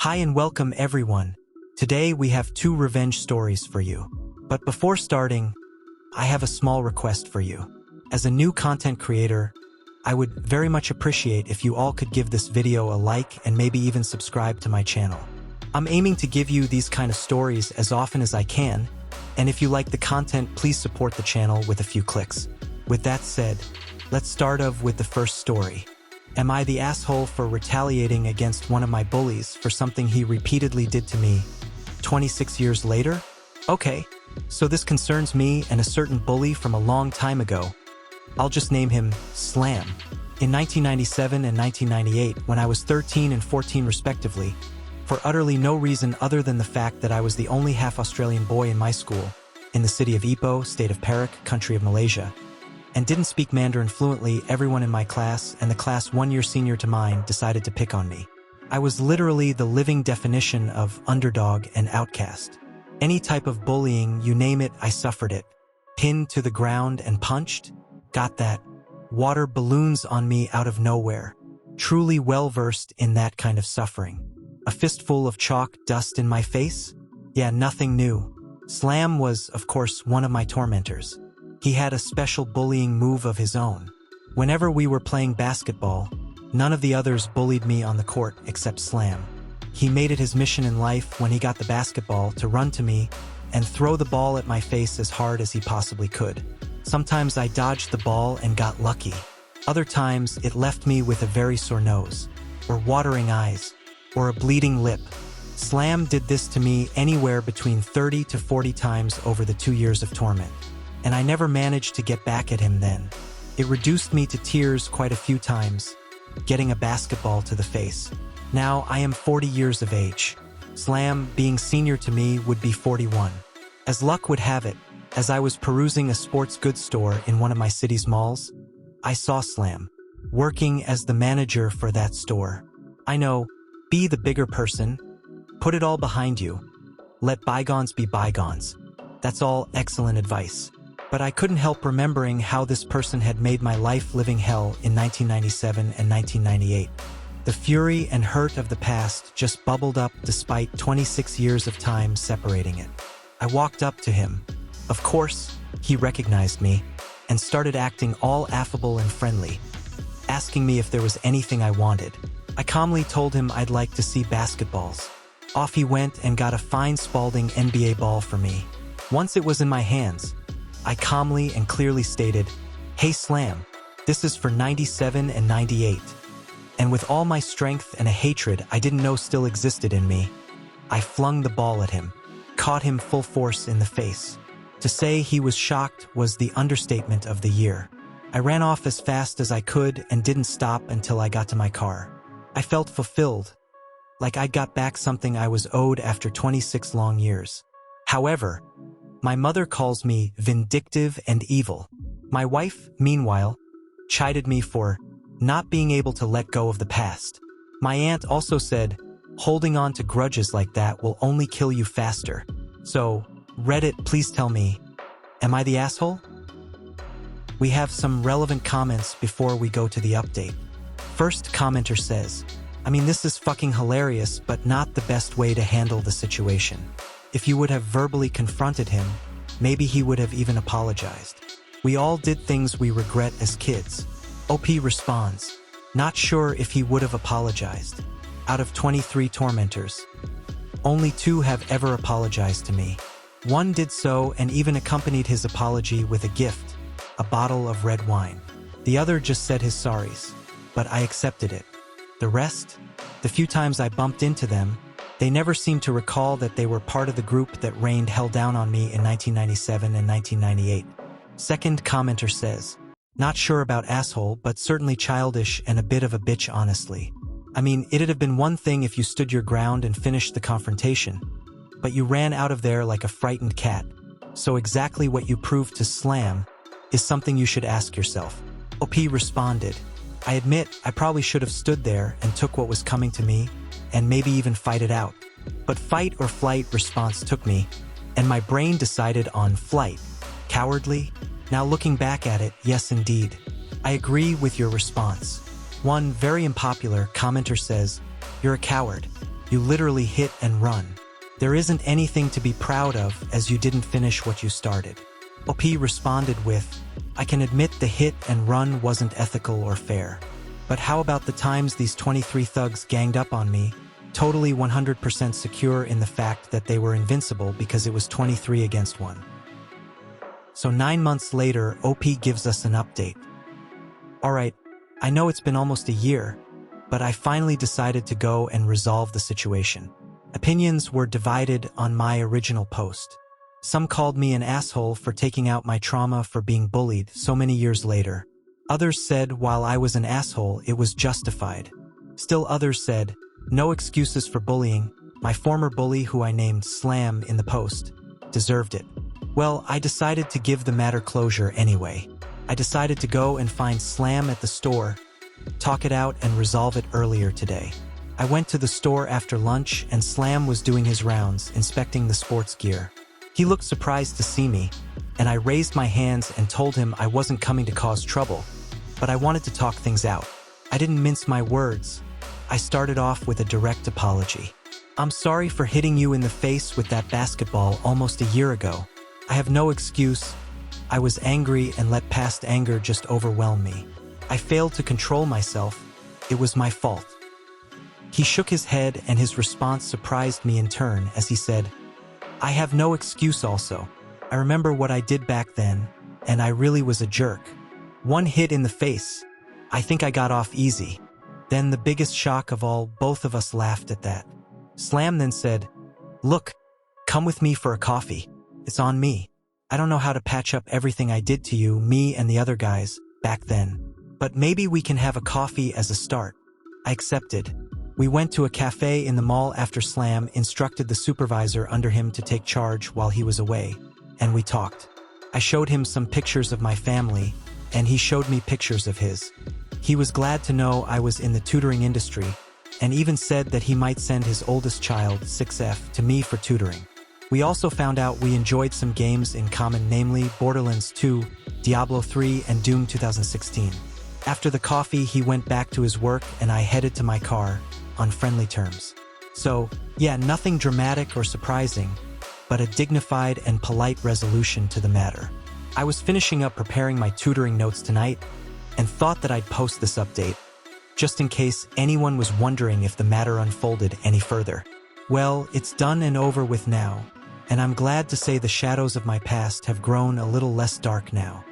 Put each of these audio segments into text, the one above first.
Hi and welcome everyone. Today we have two revenge stories for you. But before starting, I have a small request for you. As a new content creator, I would very much appreciate if you all could give this video a like and maybe even subscribe to my channel. I'm aiming to give you these kind of stories as often as I can, and if you like the content, please support the channel with a few clicks. With that said, let's start off with the first story. Am I the asshole for retaliating against one of my bullies for something he repeatedly did to me 26 years later? Okay, so this concerns me and a certain bully from a long time ago. I'll just name him Slam. In 1997 and 1998, when I was 13 and 14 respectively, for utterly no reason other than the fact that I was the only half-Australian boy in my school, in the city of Ipoh, state of Perak, country of Malaysia, and didn't speak Mandarin fluently, everyone in my class and the class 1 year senior to mine decided to pick on me. I was literally the living definition of underdog and outcast. Any type of bullying, you name it, I suffered it. Pinned to the ground and punched? Got that. Water balloons on me out of nowhere. Truly well-versed in that kind of suffering. A fistful of chalk dust in my face? Yeah, nothing new. Slam was, of course, one of my tormentors. He had a special bullying move of his own. Whenever we were playing basketball, none of the others bullied me on the court except Slam. He made it his mission in life when he got the basketball to run to me and throw the ball at my face as hard as he possibly could. Sometimes I dodged the ball and got lucky. Other times it left me with a very sore nose, or watering eyes, or a bleeding lip. Slam did this to me anywhere between 30 to 40 times over the 2 years of torment. And I never managed to get back at him then. It reduced me to tears quite a few times, getting a basketball to the face. Now I am 40 years of age. Slam, being senior to me, would be 41. As luck would have it, as I was perusing a sports goods store in one of my city's malls, I saw Slam, working as the manager for that store. I know, be the bigger person, put it all behind you, let bygones be bygones. That's all excellent advice. But I couldn't help remembering how this person had made my life living hell in 1997 and 1998. The fury and hurt of the past just bubbled up despite 26 years of time separating it. I walked up to him. Of course, he recognized me and started acting all affable and friendly, asking me if there was anything I wanted. I calmly told him I'd like to see basketballs. Off he went and got a fine Spalding NBA ball for me. Once it was in my hands, I calmly and clearly stated, "Hey Slam, this is for 97 and 98. And with all my strength and a hatred I didn't know still existed in me, I flung the ball at him, caught him full force in the face. To say he was shocked was the understatement of the year. I ran off as fast as I could and didn't stop until I got to my car. I felt fulfilled, like I'd got back something I was owed after 26 long years. However, my mother calls me vindictive and evil. My wife, meanwhile, chided me for not being able to let go of the past. My aunt also said, holding on to grudges like that will only kill you faster. So, Reddit, please tell me, am I the asshole? We have some relevant comments before we go to the update. First commenter says, I mean, this is fucking hilarious, but not the best way to handle the situation. If you would have verbally confronted him, maybe he would have even apologized. We all did things we regret as kids. OP responds, not sure if he would have apologized. Out of 23 tormentors, only 2 have ever apologized to me. One did so and even accompanied his apology with a gift, a bottle of red wine. The other just said his sorries, but I accepted it. The rest, the few times I bumped into them, they never seemed to recall that they were part of the group that rained hell down on me in 1997 and 1998. Second commenter says, not sure about asshole, but certainly childish and a bit of a bitch honestly. I mean, it'd have been one thing if you stood your ground and finished the confrontation, but you ran out of there like a frightened cat. So exactly what you proved to Slam is something you should ask yourself. OP responded, I admit I probably should have stood there and took what was coming to me, and maybe even fight it out. But fight or flight response took me, and my brain decided on flight. Cowardly? Now looking back at it, yes indeed. I agree with your response. One very unpopular commenter says, you're a coward. You literally hit and run. There isn't anything to be proud of as you didn't finish what you started. OP responded with, I can admit the hit and run wasn't ethical or fair. But how about the times these 23 thugs ganged up on me, totally 100% secure in the fact that they were invincible because it was 23 against 1. So 9 months later, OP gives us an update. Alright, I know it's been almost a year, but I finally decided to go and resolve the situation. Opinions were divided on my original post. Some called me an asshole for taking out my trauma for being bullied so many years later. Others said while I was an asshole, it was justified. Still others said, no excuses for bullying. My former bully, who I named Slam in the post, deserved it. Well, I decided to give the matter closure anyway. I decided to go and find Slam at the store, talk it out, and resolve it earlier today. I went to the store after lunch and Slam was doing his rounds, inspecting the sports gear. He looked surprised to see me, and I raised my hands and told him I wasn't coming to cause trouble, but I wanted to talk things out. I didn't mince my words. I started off with a direct apology. I'm sorry for hitting you in the face with that basketball almost a year ago. I have no excuse. I was angry and let past anger just overwhelm me. I failed to control myself. It was my fault. He shook his head and his response surprised me in turn as he said, I have no excuse also. I remember what I did back then, and I really was a jerk. One hit in the face. I think I got off easy. Then the biggest shock of all, both of us laughed at that. Slam then said, look, come with me for a coffee. It's on me. I don't know how to patch up everything I did to you, me and the other guys, back then. But maybe we can have a coffee as a start. I accepted. We went to a cafe in the mall after Slam instructed the supervisor under him to take charge while he was away, and we talked. I showed him some pictures of my family, and he showed me pictures of his. He was glad to know I was in the tutoring industry, and even said that he might send his oldest child, 6F, to me for tutoring. We also found out we enjoyed some games in common, namely Borderlands 2, Diablo 3, and Doom 2016. After the coffee, he went back to his work and I headed to my car, on friendly terms. So, yeah, nothing dramatic or surprising, but a dignified and polite resolution to the matter. I was finishing up preparing my tutoring notes tonight and thought that I'd post this update, just in case anyone was wondering if the matter unfolded any further. Well, it's done and over with now, and I'm glad to say the shadows of my past have grown a little less dark now.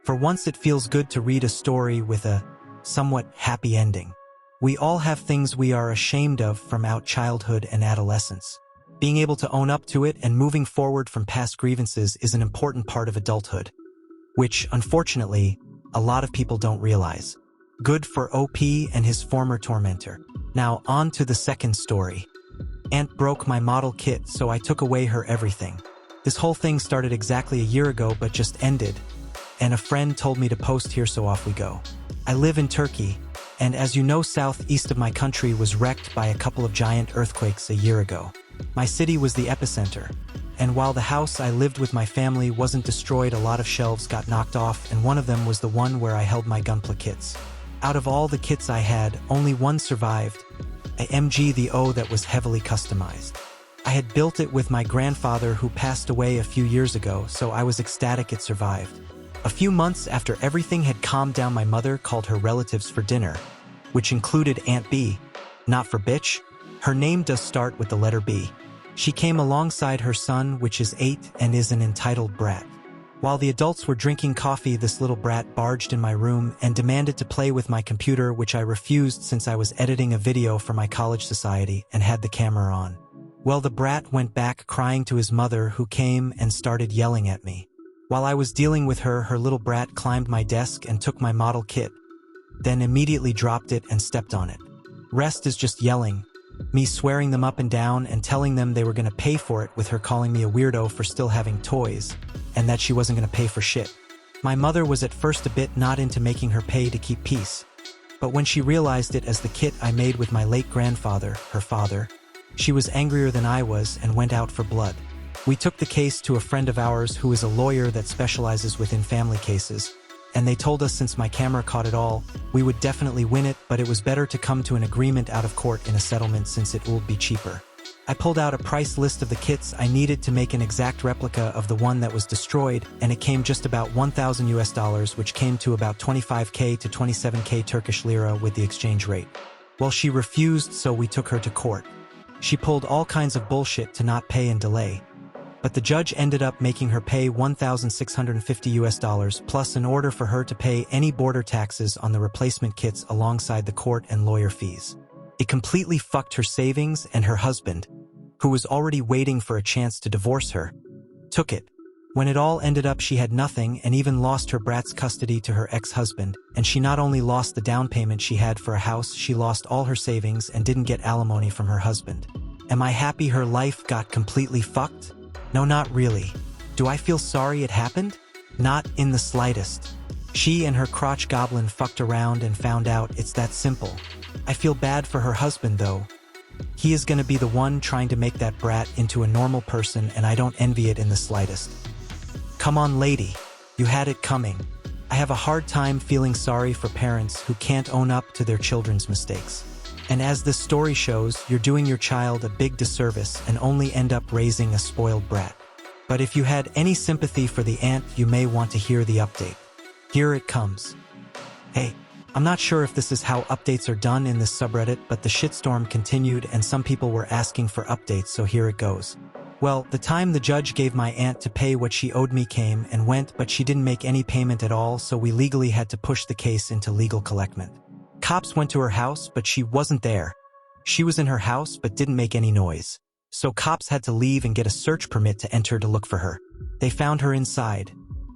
For once, it feels good to read a story with a somewhat happy ending. We all have things we are ashamed of from our childhood and adolescence. Being able to own up to it and moving forward from past grievances is an important part of adulthood, which, unfortunately, a lot of people don't realize. Good for OP and his former tormentor. Now on to the second story. Aunt broke my model kit, so I took away her everything. This whole thing started exactly a year ago but just ended, and a friend told me to post here, so off we go. I live in Turkey, and as you know, southeast of my country was wrecked by a couple of giant earthquakes a year ago. My city was the epicenter, and while the house I lived with my family wasn't destroyed, a lot of shelves got knocked off, and one of them was the one where I held my gunpla kits. Out of all the kits I had, only one survived, a MG that was heavily customized. I had built it with my grandfather who passed away a few years ago, so I was ecstatic it survived. A few months after everything had calmed down, my mother called her relatives for dinner, which included Aunt B, not for bitch. Her name does start with the letter B. She came alongside her son, which is 8 and is an entitled brat. While the adults were drinking coffee, this little brat barged in my room and demanded to play with my computer, which I refused since I was editing a video for my college society and had the camera on. Well, the brat went back crying to his mother, who came and started yelling at me. While I was dealing with her, her little brat climbed my desk and took my model kit, then immediately dropped it and stepped on it. Rest is just yelling, me swearing them up and down and telling them they were going to pay for it, with her calling me a weirdo for still having toys, and that she wasn't going to pay for shit. My mother was at first a bit not into making her pay to keep peace, but when she realized it as the kit I made with my late grandfather, her father, she was angrier than I was and went out for blood. We took the case to a friend of ours who is a lawyer that specializes within family cases, and they told us since my camera caught it all, we would definitely win it, but it was better to come to an agreement out of court in a settlement since it would be cheaper. I pulled out a price list of the kits I needed to make an exact replica of the one that was destroyed, and it came just about $1,000, which came to about 25k to 27k Turkish lira with the exchange rate. Well, she refused, so we took her to court. She pulled all kinds of bullshit to not pay and delay. But the judge ended up making her pay $1,650 plus an order for her to pay any border taxes on the replacement kits alongside the court and lawyer fees. It completely fucked her savings, and her husband, who was already waiting for a chance to divorce her, took it. When it all ended up, she had nothing and even lost her brat's custody to her ex-husband, and she not only lost the down payment she had for a house, she lost all her savings and didn't get alimony from her husband. Am I happy her life got completely fucked? No, not really. Do I feel sorry it happened? Not in the slightest. She and her crotch goblin fucked around and found out, it's that simple. I feel bad for her husband though. He is gonna be the one trying to make that brat into a normal person, and I don't envy it in the slightest. Come on, lady. You had it coming. I have a hard time feeling sorry for parents who can't own up to their children's mistakes. And as this story shows, you're doing your child a big disservice and only end up raising a spoiled brat. But if you had any sympathy for the aunt, you may want to hear the update. Here it comes. Hey, I'm not sure if this is how updates are done in this subreddit, but the shitstorm continued and some people were asking for updates, so here it goes. Well, the time the judge gave my aunt to pay what she owed me came and went, but she didn't make any payment at all, so we legally had to push the case into legal collectment. Cops went to her house, but she wasn't there. She was in her house, but didn't make any noise. So cops had to leave and get a search permit to enter to look for her. They found her inside,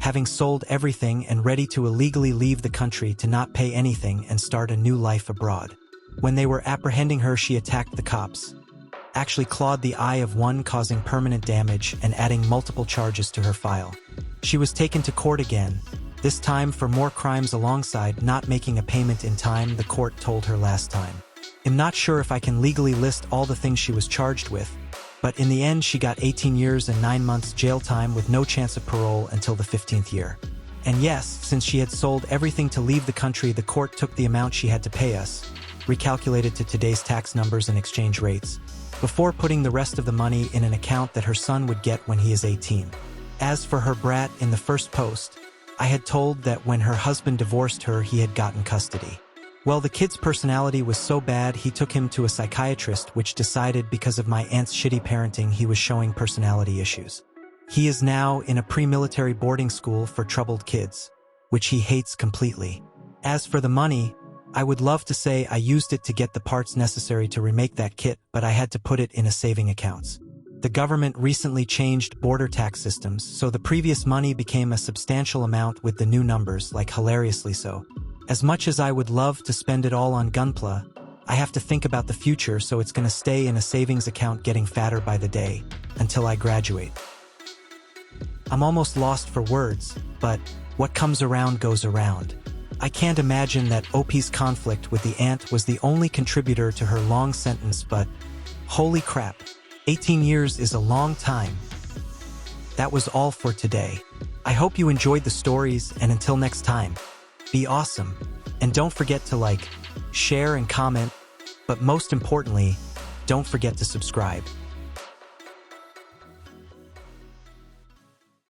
having sold everything and ready to illegally leave the country to not pay anything and start a new life abroad. When they were apprehending her, she attacked the cops, actually clawed the eye of one, causing permanent damage and adding multiple charges to her file. She was taken to court again, this time for more crimes alongside not making a payment in time, the court told her last time. I'm not sure if I can legally list all the things she was charged with, but in the end she got 18 years and 9 months jail time with no chance of parole until the 15th year. And yes, since she had sold everything to leave the country, the court took the amount she had to pay us, recalculated to today's tax numbers and exchange rates, before putting the rest of the money in an account that her son would get when he is 18. As for her brat, in the first post, I had told that when her husband divorced her, he had gotten custody. Well, the kid's personality was so bad he took him to a psychiatrist, which decided because of my aunt's shitty parenting he was showing personality issues. He is now in a pre-military boarding school for troubled kids, which he hates completely. As for the money, I would love to say I used it to get the parts necessary to remake that kit, but I had to put it in a saving accounts. The government recently changed border tax systems, so the previous money became a substantial amount with the new numbers, like hilariously so. As much as I would love to spend it all on Gunpla, I have to think about the future, so it's gonna stay in a savings account getting fatter by the day, until I graduate. I'm almost lost for words, but what comes around goes around. I can't imagine that OP's conflict with the aunt was the only contributor to her long sentence, but holy crap, 18 years is a long time. That was all for today. I hope you enjoyed the stories, and until next time, be awesome. And don't forget to like, share, and comment, but most importantly, don't forget to subscribe.